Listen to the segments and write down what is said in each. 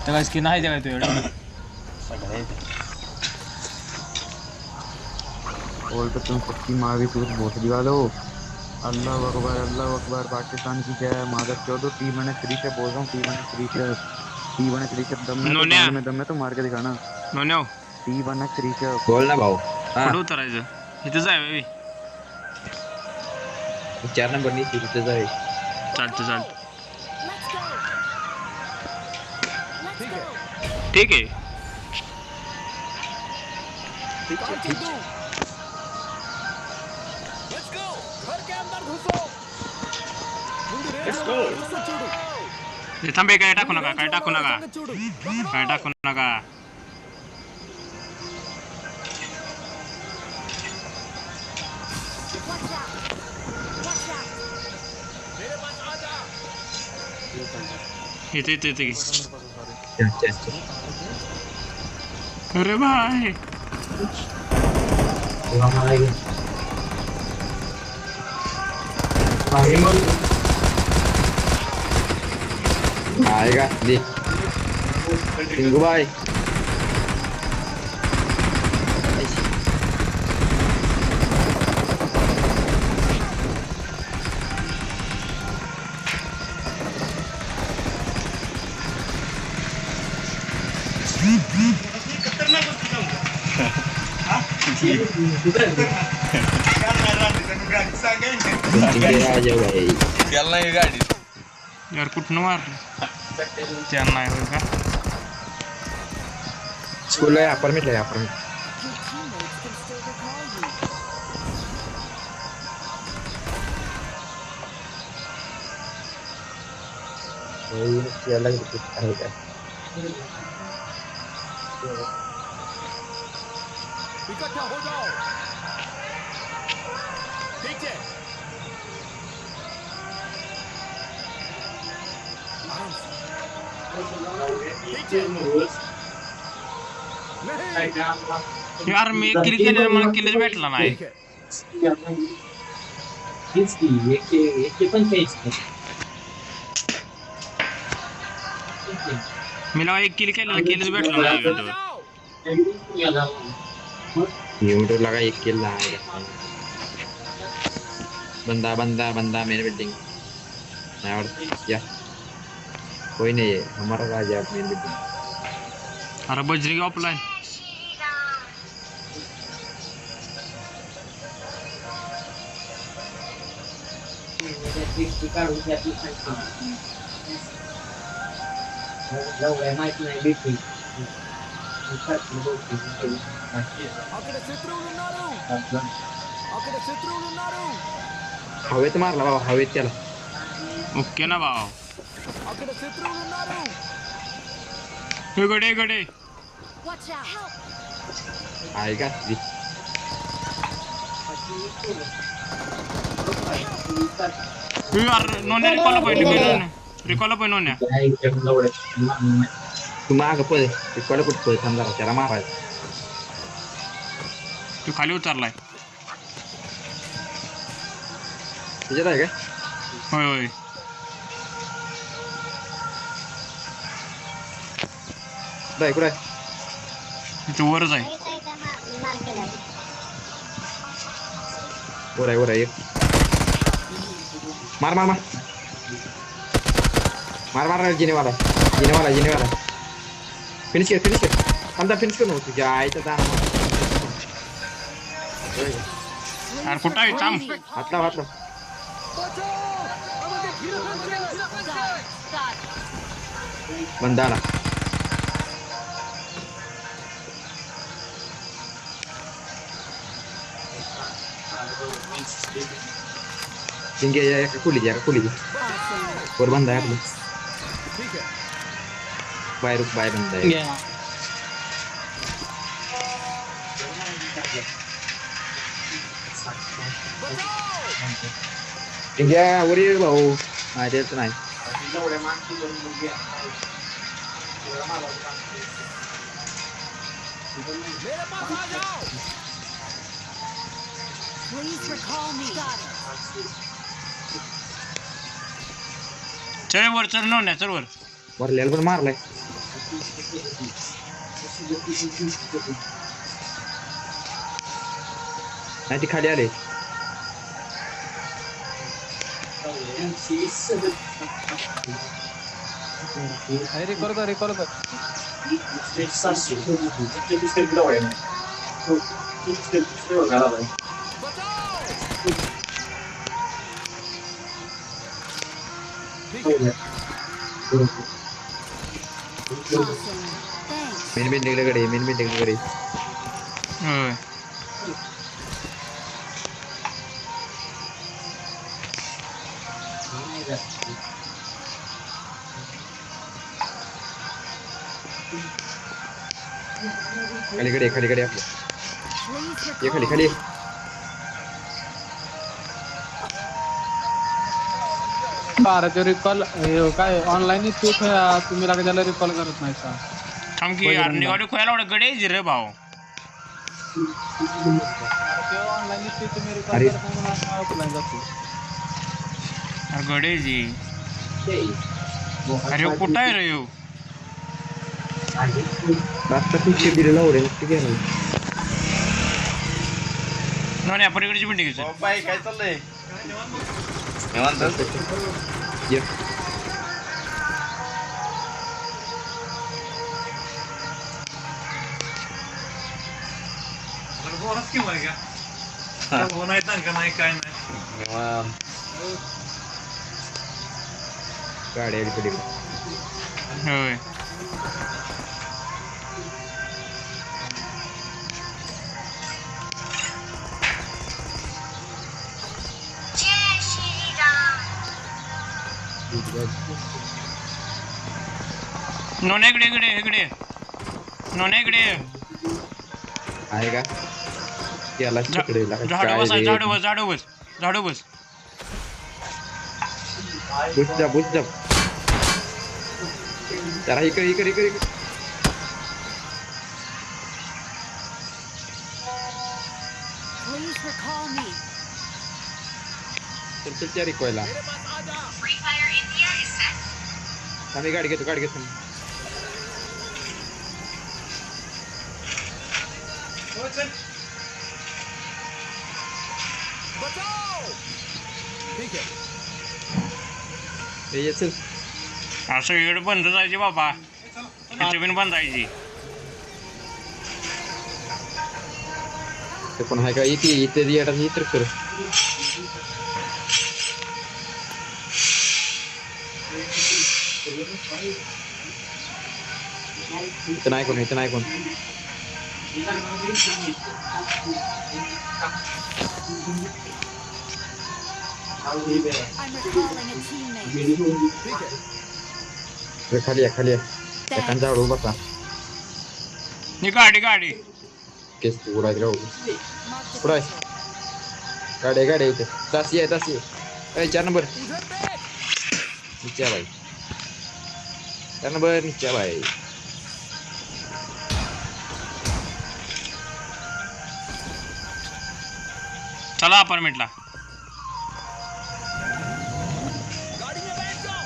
त्याला स्किन आहे काय तुझ्याकडे सगळं और तो तुम सबकी माँ भी सूद भोसड़ी वालो। अल्लाह अकबर पाकिस्तान की जय मादर चौधो T-3 से बोल रहा हूँ T-3 से दम है तो नोन्या गांड में दम है तो मार के दिखाना नोन्या T-3 से बोल ना भाऊ हा कुठं उतरायचं इथंच आहे बाई 4 नंबर नी तिथेच आहे चालतं चालतं ठीक आहे हे थांबे काय टाकू नका काय टाकू नका काय टाकू नका इथे इथे इथे अरे भाई आएगा दे टिंगू भाई आ जाओ भाई त्याला नाही गाडी यार कुठनं मारलं त्यांना आहे होय का स्कूल है अपार्टमेंट है अपार्टमेंट वही अलग कुछ है क्या इकट्ठा हो जाओ ठीक है यार मी किल केलेलं मला किलच भेटला नाही मी लावा एक किल केलेलं किलच भेटला नाही यूट्यूब लगा एक किल लाएगा बंदा बंदा बंदा मेरे बिल्डिंग मैं और क्या कोई नहीं है हमारा राजा है मेरे बिल्डिंग अरे बजरी ऑफलाईन हवेत मारला बाबा हवेत त्याला ओके ना भाव हे गडे गडे आएगा जी यार नोन्या रिकॉल पण नोन्या तू माग पळ कोण कुठ पळ समजा त्याला मारायचं तू खाली उतरलाय तुझ्यात आहे का होय होय बाय कुठे इथे वरच आहे वर आहे मार मार मार मार मार जिनेवाला फिनिश कर अंदा फिनिश कर तुझ्या आईचा दाना यार कुठं आहे थांब हातला बंदा आला खुली और बंदा है आपलं बाय बंदा है वर ये भाऊ माझ्याच नाही चल वर चल नोन्या चल वर वरल्याला पण मारलाय नाही ती खाली आले रिकॉर्ड कर रिकॉर्ड कर मेन बिल्डिंगकडे मेन बिल्डिंगकडे होय खालीकडे आपलं ये खाली बाराचे रिकॉल काय ऑनलाईन तुम्ही लागेल त्याला रिकॉल करत नाही का थांब की यार निघालो खोयाला एवढं गडे रे भाऊ ऑनलाईन तुम्ही रिकॉल अरे. करत नाही ऑफलाईन जातो गडे जी अरे ह्यो कुठं आहे रे ह्यो रास्ता खूप दिलेला हो रे नक्की घ्या नाही पलीकडची बिल्डिंग आहे बाई काय चाललंय ये गाडी आली पलीकडे होय नोने इकडे नोने इकडे आहे का त्याला तिकडे झाडू बस बुझ जा जरा इकडे Please recall me. चल त्या रिकॉयला Free Fire India is set. आम्ही गाडी घेतो बचाओ ठीक है ये चल असं इकडे बंद जायची बाबा इथे पण बंद जायची ते पण आहे का इथे येतात इतर कर इथं नाही कोण I'm recalling a teammate. खाली आहे एखादा झाडू बसा ही गाडी केस उडायचं राहू Mark the पुढे गाडी इथे तासी आहे 4 नंबर नीचे भाई 4 नंबर नीचे भाई चला अपार्टमेंटला गाड़ी में बैठ जाओ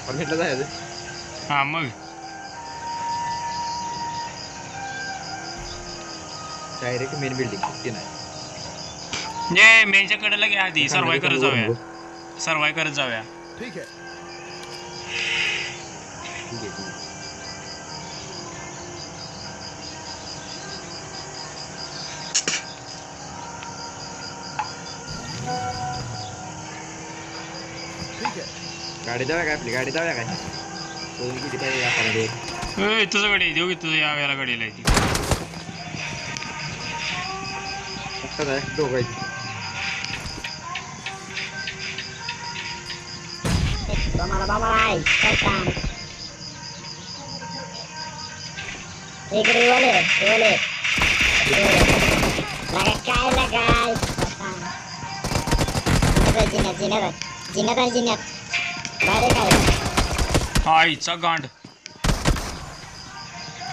अपार्टमेंटला जायचं हा मग डायरेक्ट मेन बिल्डिंग किती नाही जे मेनच्या कडेला घ्या आधी सर्वाइव्ह करत जाऊया ठीक है ठीक है गाडी जाऊया काय आपली सोडून किती पाहिजे आपण तुझं गाडी देऊ की तुझं या वेळेला गाडीला ती दोघायची आईचा गांड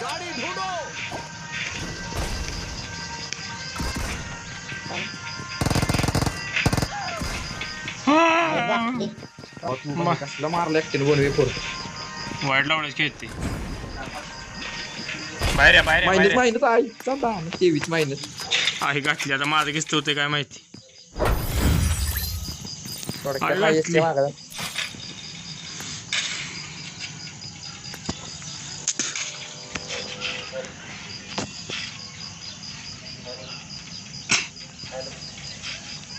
गाड़ी ढूंढो कसला मारला एकट्याने 1v4 वाईट लावण्याची खेळते बाहेर या बाहेर या, बाहेर मायनस या. आहे चला 23 मायनस आहे घातली आता माझं किस्त होते काय माहिती थोडक्यात आहे highest घातली. मागला.